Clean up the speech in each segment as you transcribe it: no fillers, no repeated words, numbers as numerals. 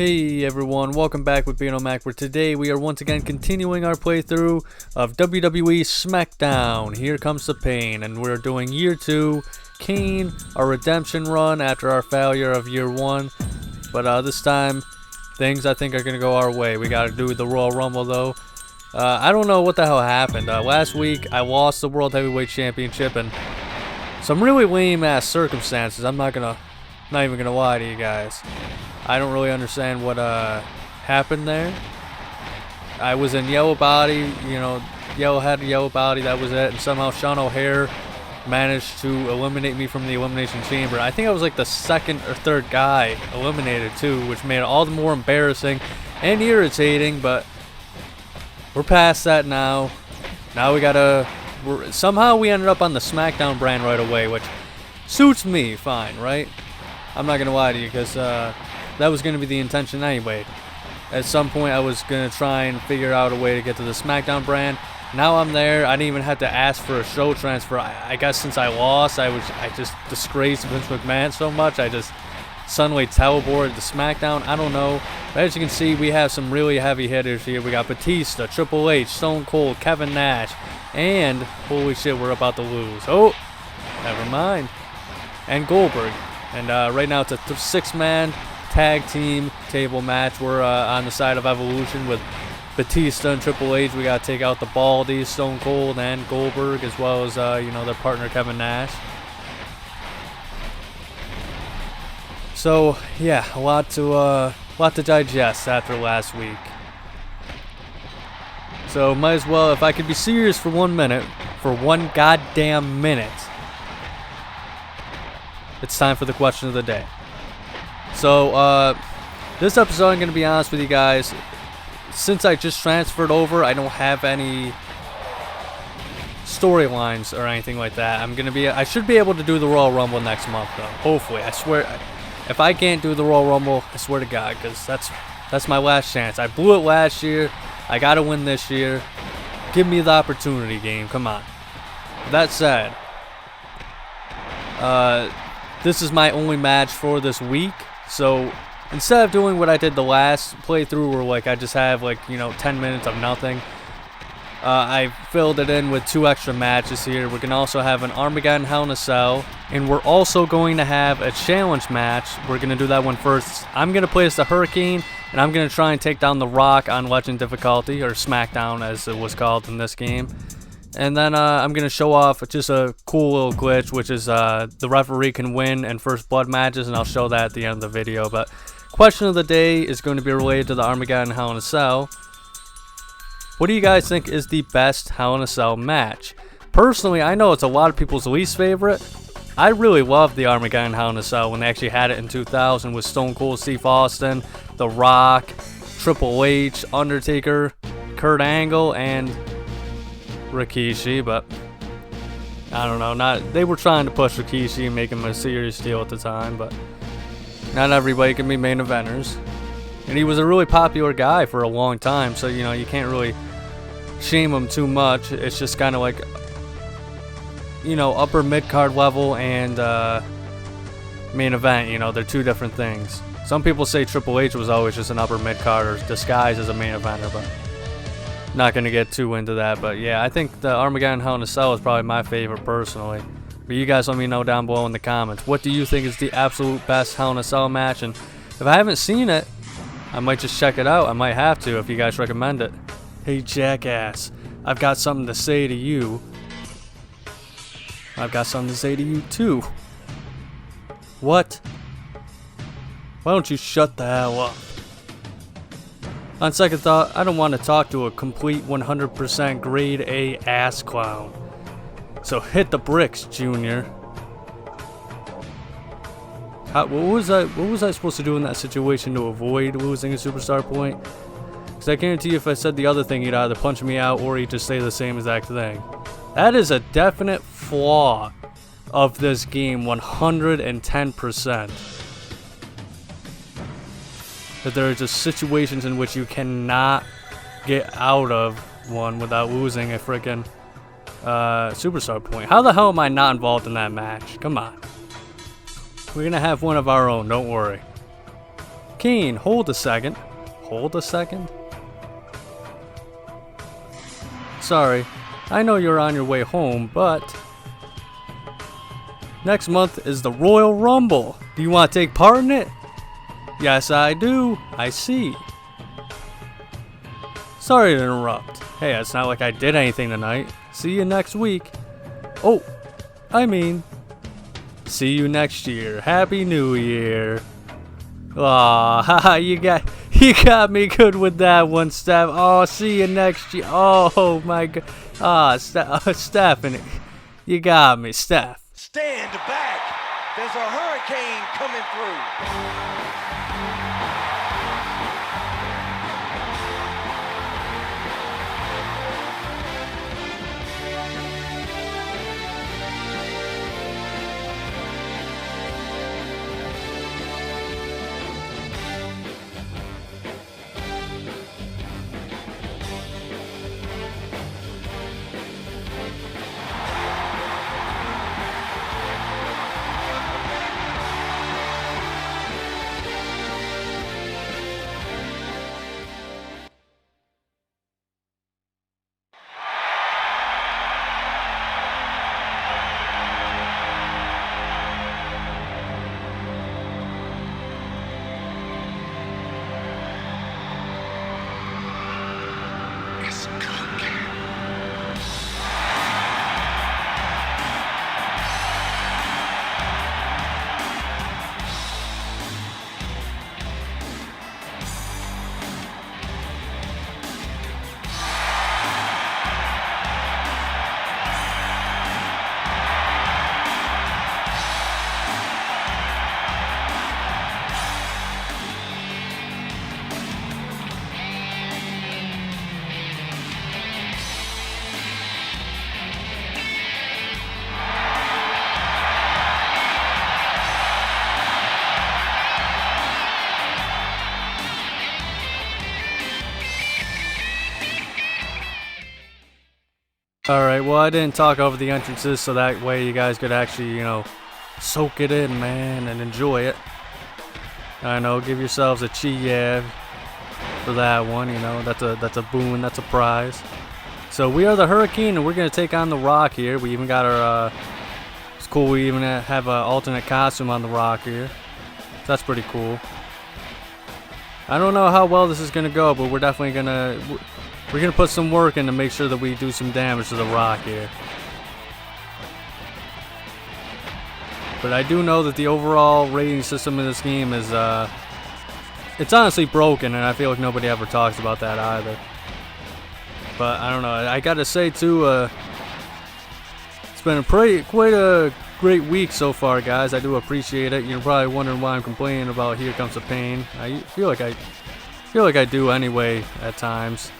Hey everyone, welcome back with Beano Mac, where today we are once again continuing our playthrough of WWE Smackdown. Here comes the pain, and we're doing year 2, Kane, our redemption run after our failure of year 1. But this time, things I think are going to go our way. We got to do the Royal Rumble though. I don't know what the hell happened. Last week, I lost the World Heavyweight Championship and some really lame ass circumstances. I'm not even gonna lie to you guys. I don't really understand what happened there. I was in yellow body, yellow head, yellow body, that was it. And somehow Sean O'Hare managed to eliminate me from the Elimination Chamber. I think I was like the second or third guy eliminated too, which made it all the more embarrassing and irritating, but we're past that now. Now somehow we ended up on the Smackdown brand right away, which suits me fine, right? I'm not gonna lie to you, because that was gonna be the intention anyway. At some point I was gonna try and figure out a way to get to the Smackdown brand. Now I'm there. I didn't even have to ask for a show transfer. I guess since I lost, I just disgraced Vince McMahon so much, I just suddenly teleported to SmackDown. I don't know. But as you can see, we have some really heavy hitters here. We got Batista, Triple H, Stone Cold, Kevin Nash, and holy shit, we're about to lose. Oh, never mind. And Goldberg. And right now it's a 6-man tag team table match. We're on the side of Evolution with Batista and Triple H. We got to take out the Baldy, Stone Cold, and Goldberg, as well as their partner Kevin Nash. So yeah, a lot to digest after last week. So might as well, if I could be serious for 1 minute, for 1 goddamn minute, it's time for the question of the day. So this episode, I'm gonna be honest with you guys. Since I just transferred over, I don't have any storylines or anything like that. I should be able to do the Royal Rumble next month though. Hopefully, I swear. If I can't do the Royal Rumble, I swear to God, because that's my last chance. I blew it last year. I gotta win this year. Give me the opportunity, game. Come on. That said, this is my only match for this week. So instead of doing what I did the last playthrough, where I just have 10 minutes of nothing, I filled it in with 2 extra matches here. We're gonna also have an Armageddon Hell in a Cell, and we're also going to have a challenge match. We're gonna do that one first. I'm gonna play as the Hurricane, and I'm gonna try and take down The Rock on Legend difficulty, or Smackdown as it was called in this game. And then I'm gonna show off just a cool little glitch, which is the referee can win in first blood matches, and I'll show that at the end of the video. But question of the day is going to be related to the Armageddon Hell in a Cell. What do you guys think is the best Hell in a Cell match? Personally, I know it's a lot of people's least favorite. I really loved the Armageddon Hell in a Cell when they actually had it in 2000 with Stone Cold Steve Austin, The Rock, Triple H, Undertaker, Kurt Angle, and Rikishi. But I don't know. They were trying to push Rikishi and make him a serious deal at the time, but not everybody can be main eventers. And he was a really popular guy for a long time, so you can't really shame him too much. It's just kind of like upper mid-card level and main event. They're 2 different things. Some people say Triple H was always just an upper mid-card or disguised as a main eventer, but not going to get too into that. But yeah, I think the Armageddon Hell in a Cell is probably my favorite personally. But you guys let me know down below in the comments. What do you think is the absolute best Hell in a Cell match? And if I haven't seen it, I might just check it out. I might have to if you guys recommend it. Hey jackass, I've got something to say to you. I've got something to say to you too. What? Why don't you shut the hell up? On second thought, I don't want to talk to a complete 100% grade A ass clown. So hit the bricks, Junior. What was I supposed to do in that situation to avoid losing a superstar point? Because I guarantee you if I said the other thing, he'd either punch me out or he'd just say the same exact thing. That is a definite flaw of this game, 110%. That there are just situations in which you cannot get out of one without losing a freaking superstar point. How the hell am I not involved in that match? Come on. We're gonna have one of our own, don't worry. Kane, hold a second. Hold a second? Sorry, I know you're on your way home, but next month is the Royal Rumble. Do you want to take part in it? Yes, I do. I see. Sorry to interrupt. Hey, it's not like I did anything tonight. See you next week. Oh, I mean, see you next year. Happy New Year. Aw, haha, you got me good with that one, Steph. Oh, see you next year. Oh my God. Stephanie, you got me, Steph. Stand back. There's a hurricane coming through. Alright, well I didn't talk over the entrances so that way you guys could actually, soak it in, man, and enjoy it. I know, give yourselves a cheer for that one, that's a boon, that's a prize. So we are the Hurricane and we're going to take on the Rock here. We even got our, it's cool we even have an alternate costume on the Rock here. So that's pretty cool. I don't know how well this is going to go, but we're definitely going to... We're going to put some work in to make sure that we do some damage to the Rock here. But I do know that the overall rating system in this game is, it's honestly broken, and I feel like nobody ever talks about that either. But I don't know, I gotta say too, it's been quite a great week so far, guys. I do appreciate it. You're probably wondering why I'm complaining about Here Comes the Pain. I feel like I do anyway at times.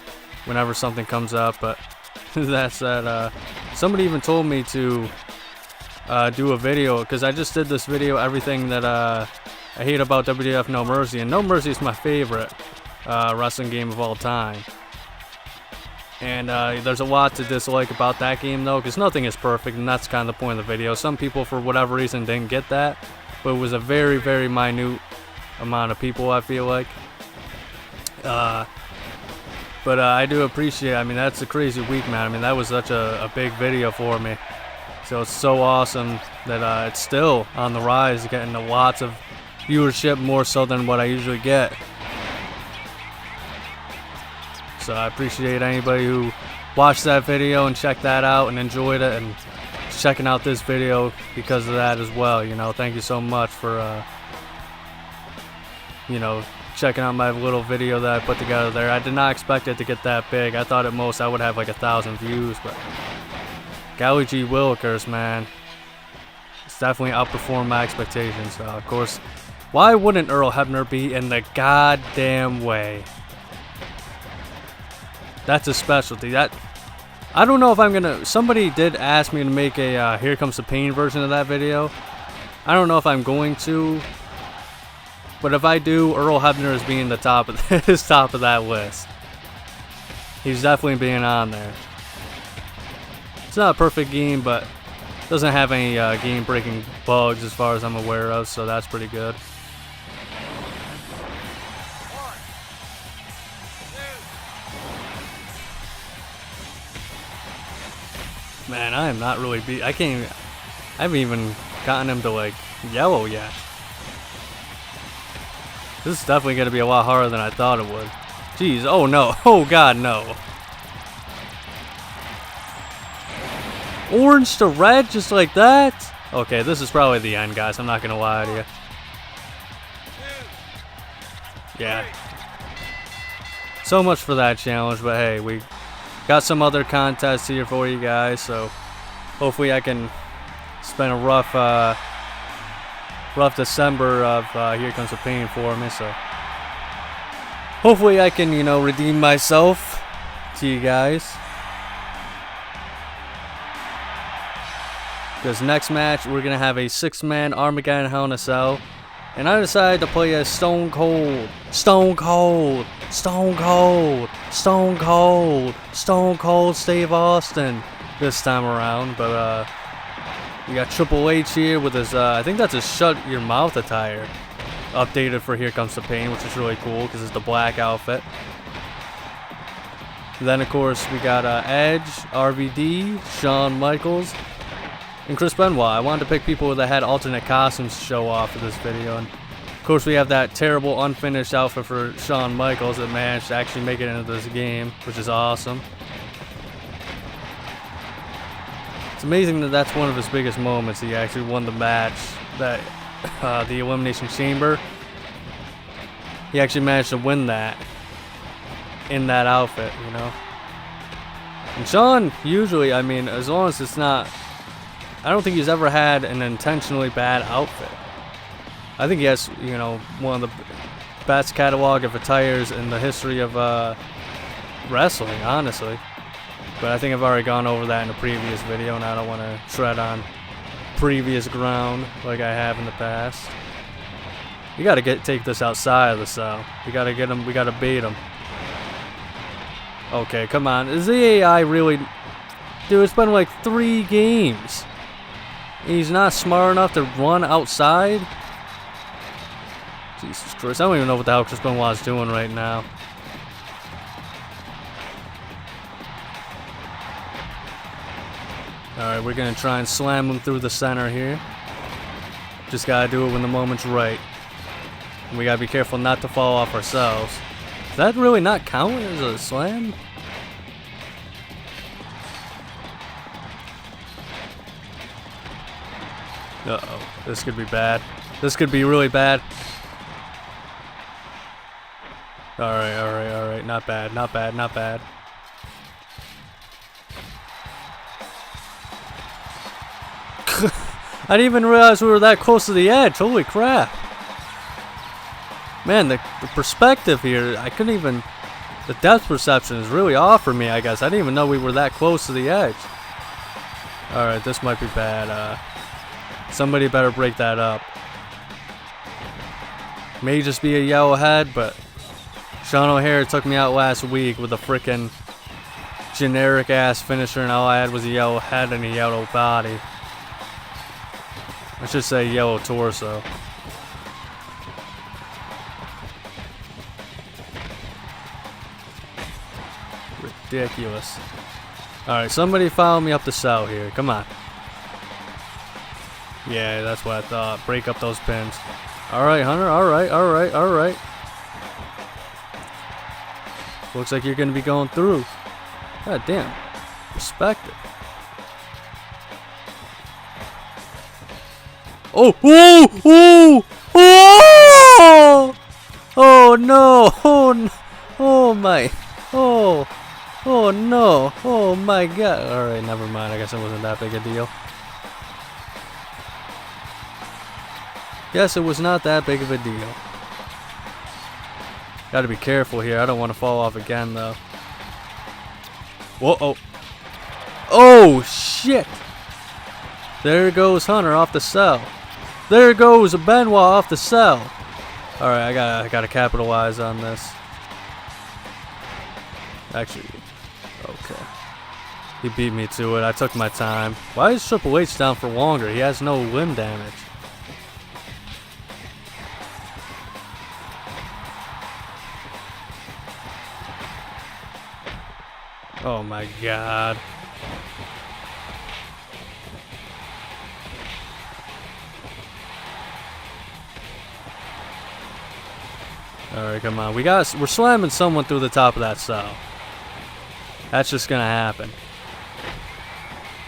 Whenever something comes up, but that's that. Somebody even told me to do a video because I just did this video, everything that I hate about WWF No Mercy, and No Mercy is my favorite wrestling game of all time. And there's a lot to dislike about that game though, because nothing is perfect, and that's kind of the point of the video. Some people, for whatever reason, didn't get that, but it was a very, very minute amount of people, I feel like. But I do appreciate it. I mean, that's a crazy week, man. I mean, that was such a big video for me. So it's so awesome that it's still on the rise, getting lots of viewership, more so than what I usually get. So I appreciate anybody who watched that video and checked that out and enjoyed it, and checking out this video because of that as well. Thank you so much for, checking out my little video that I put together there. I did not expect it to get that big. I thought at most I would have like 1,000 views, but golly gee willikers, man. It's definitely outperformed my expectations. Of course, why wouldn't Earl Hebner be in the goddamn way? That's a specialty. I don't know if I'm gonna... Somebody did ask me to make a Here Comes the Pain version of that video. I don't know if I'm going to... But if I do, Earl Hebner is being the top of top of that list. He's definitely being on there. It's not a perfect game, but doesn't have any game-breaking bugs as far as I'm aware of, so that's pretty good. Man, I am not really beat. I can't even, I haven't even gotten him to like yellow yet. This is definitely going to be a lot harder than I thought it would. Jeez, oh no, oh god, no. Orange to red just like that? Okay, this is probably the end, guys. I'm not going to lie to you. Yeah. So much for that challenge, but hey, we got some other contests here for you guys, so hopefully I can spend a rough December of Here Comes the Pain for me, so hopefully I can, you know, redeem myself to you guys. Because next match, we're going to have a 6-man Armageddon Hell in a Cell. And I decided to play as Stone Cold Steve Austin this time around. But we got Triple H here with his, I think that's his Shut Your Mouth attire. Updated for Here Comes the Pain, which is really cool because it's the black outfit. Then, of course, we got Edge, RVD, Shawn Michaels, and Chris Benoit. I wanted to pick people that had alternate costumes to show off for this video. And of course, we have that terrible unfinished outfit for Shawn Michaels that managed to actually make it into this game, which is awesome. It's amazing that that's one of his biggest moments. He actually won the match, that the Elimination Chamber. He actually managed to win that in that outfit, you know. And Shawn, usually, I mean, as long as it's not, I don't think he's ever had an intentionally bad outfit. I think he has, you know, one of the best catalog of attires in the history of wrestling, honestly. But I think I've already gone over that in a previous video, and I don't want to tread on previous ground like I have in the past. You got to take this outside of the cell. We got to get him. We got to bait him. Okay, come on. Is the AI really? Dude, it's been like 3 games. He's not smart enough to run outside? Jesus Christ, I don't even know what the hell Chris Benoit is doing right now. Alright, we're going to try and slam him through the center here. Just got to do it when the moment's right. And we got to be careful not to fall off ourselves. Does that really not count as a slam? Uh-oh, this could be bad. This could be really bad. Alright, alright, alright. Not bad, not bad, not bad. I didn't even realize we were that close to the edge. Holy crap. Man, the perspective here, I couldn't even... The depth perception is really off for me, I guess. I didn't even know we were that close to the edge. Alright, this might be bad. Somebody better break that up. May just be a yellow head, but Sean O'Hare took me out last week with a frickin' generic ass finisher, and all I had was a yellow head and a yellow body. I should say yellow torso. Ridiculous. Alright, somebody follow me up the cell here. Come on. Yeah, that's what I thought. Break up those pins. Alright, Hunter. Alright, alright, alright. Looks like you're going to be going through. God damn. Respect it. Oh! Oh! Oh! Oh! Oh no! Oh no! Oh my! Oh! Oh no! Oh my god! Alright, never mind. I guess it wasn't that big a deal. Yes, it was not that big of a deal. Gotta be careful here. I don't want to fall off again, though. Whoa! Oh! Oh shit! There goes Hunter off the cell. There goes Benoit off the cell. All right, I gotta capitalize on this. Actually, okay. He beat me to it. I took my time. Why is Triple H down for longer? He has no limb damage. Oh my god. Alright, come on. We're slamming someone through the top of that cell. That's just gonna happen.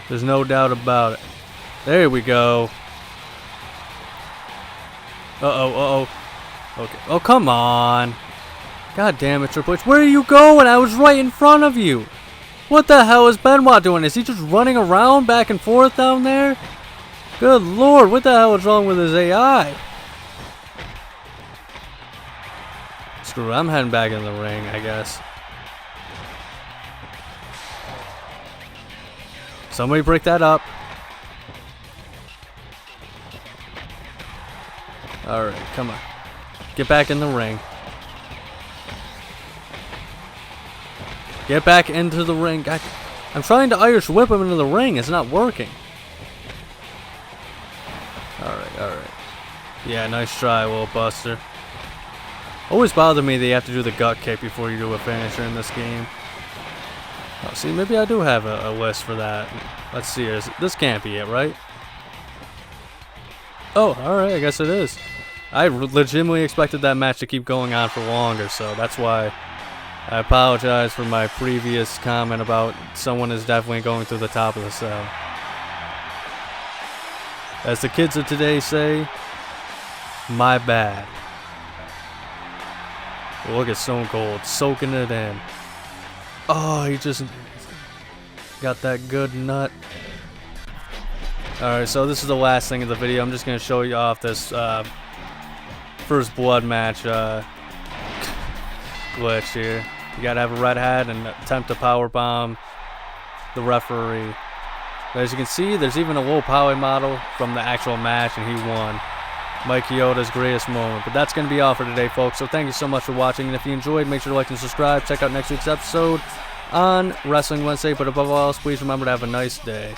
There's no doubt about it. There we go. Uh-oh. Okay. Oh, come on. God damn it, Triple H. Where are you going? I was right in front of you. What the hell is Benoit doing? Is he just running around back and forth down there? Good lord, what the hell is wrong with his AI? Screw it, I'm heading back in the ring, I guess. Somebody break that up. Alright, come on. Get back in the ring. Get back into the ring. God, I'm trying to Irish whip him into the ring. It's not working. Alright. Yeah, nice try, little buster. Always bothered me that you have to do the gut kick before you do a finisher in this game. Oh, see, maybe I do have a list for that. Let's see. This can't be it, right? Oh, alright, I guess it is. I legitimately expected that match to keep going on for longer, so that's why I apologize for my previous comment about someone is definitely going through the top of the cell. As the kids of today say, my bad. Look at Stone Cold soaking it in. Oh, he just got that good nut. Alright, so this is the last thing of the video. I'm just going to show you off this first blood match glitch here. You got to have a red hat and attempt to powerbomb the referee. But as you can see, there's even a low power model from the actual match, and he won. Mike Chioda's greatest moment. But that's going to be all for today, folks. So thank you so much for watching. And if you enjoyed, make sure to like and subscribe. Check out next week's episode on Wrestling Wednesday. But above all else, please remember to have a nice day.